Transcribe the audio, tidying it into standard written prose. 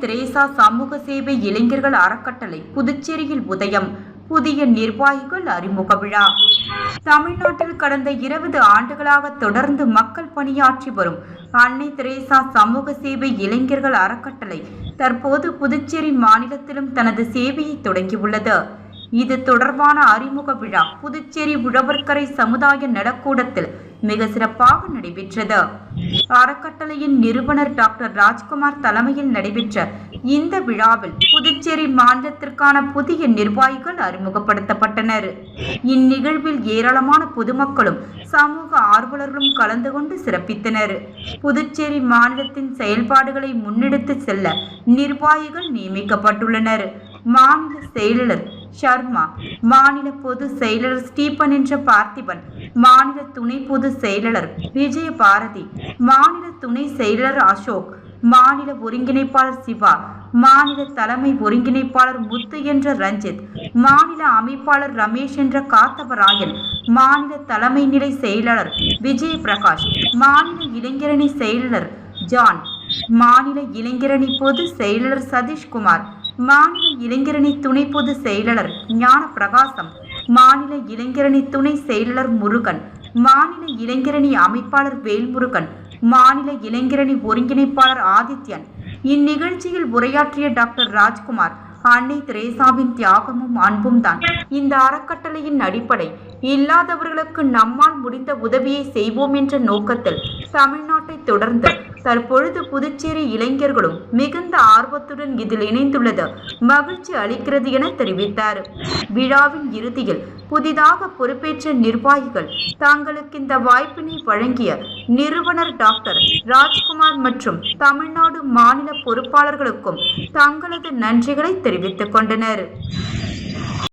Teresa சமூக சேவை இளைஞர்கள் அறக்கட்டளை புதுச்சேரியில் உதயம். புதிய நிர்வாகிகள் அறிமுக விழா. தமிழ்நாட்டில் கடந்த 20 ஆண்டுகளாக தொடர்ந்து மக்கள் பணியாற்றி வரும் அன்னை தெரேசா சமூக சேவை இளைஞர்கள் அறக்கட்டளை தற்போது புதுச்சேரி மாநிலத்திலும் தனது சேவையை தொடங்கியுள்ளது. இது தொடர்பான அறிமுக விழா புதுச்சேரி உழவர்கரை சமுதாய நலக்கூடத்தில் மிக சிறப்பாக நடைபெற்றது. அறக்கட்டளையின் நிறுவனர் டாக்டர் ராஜ்குமார் தலைமையில் நடைபெற்ற இந்த விழாவில் புதுச்சேரி மாநிலத்திற்கான புதிய நிர்வாகிகள் அறிமுகப்படுத்தப்பட்டனர். இந்நிகழ்வில் ஏராளமான பொதுமக்களும் சமூக ஆர்வலர்களும் கலந்து கொண்டு சிறப்பித்தனர். புதுச்சேரி மாநிலத்தின் செயல்பாடுகளை முன்னெடுத்து செல்ல நிர்வாகிகள் நியமிக்கப்பட்டுள்ளனர். மாநில செயலாளர் ஷர்மா, மாநில பொது செயலாளர் ஸ்டீபன் என்ற பார்த்திபன், மாநில துணை பொது செயலாளர் விஜய பாரதி, மாநில துணை செயலாளர் அசோக், மாநில ஒருங்கிணைப்பாளர் சிவா, மாநில தலைமை ஒருங்கிணைப்பாளர் முத்து என்ற ரஞ்சித், மாநில அமைப்பாளர் ரமேஷ் என்ற காத்தவராயன், மாநில தலைமை நிலை செயலாளர் விஜய பிரகாஷ், மாநில இளைஞரணி செயலாளர் ஜான், மாநில இளைஞரணி பொது செயலாளர் சதீஷ்குமார், மாநில இளைஞரணி துணை பொது செயலாளர் ஞான பிரகாசம், மாநில இளைஞரணி துணை செயலாளர் முருகன், மாநில இளைஞரணி அமைப்பாளர் வேல்முருகன், மாநில இளைஞரணி ஒருங்கிணைப்பாளர் ஆதித்யன். இந்நிகழ்ச்சியில் உரையாற்றிய டாக்டர் ராஜ்குமார், அன்னை தெரேசாவின் தியாகமும் அன்பும் தான் இந்த அறக்கட்டளையின் அடிப்படை. இல்லாதவர்களுக்கு நம்மால் முடிந்த உதவியை செய்வோம் என்ற நோக்கத்தில் தமிழ்நாட்டை தொடர்ந்து தற்பொழுது புதுச்சேரி இளைஞர்களும் மிகுந்த ஆர்வத்துடன் இதில் இணைந்துள்ளது மகிழ்ச்சி அளிக்கிறது என தெரிவித்தார். விழாவின் இறுதியில் புதிதாக பொறுப்பேற்ற நிர்வாகிகள் தங்களுக்கு இந்த வாய்ப்பினை வழங்கிய நிறுவனர் டாக்டர் ராஜ்குமார் மற்றும் தமிழ்நாடு மாநில பொறுப்பாளர்களுக்கும் தங்களது நன்றிகளை தெரிவித்துக் கொண்டனர்.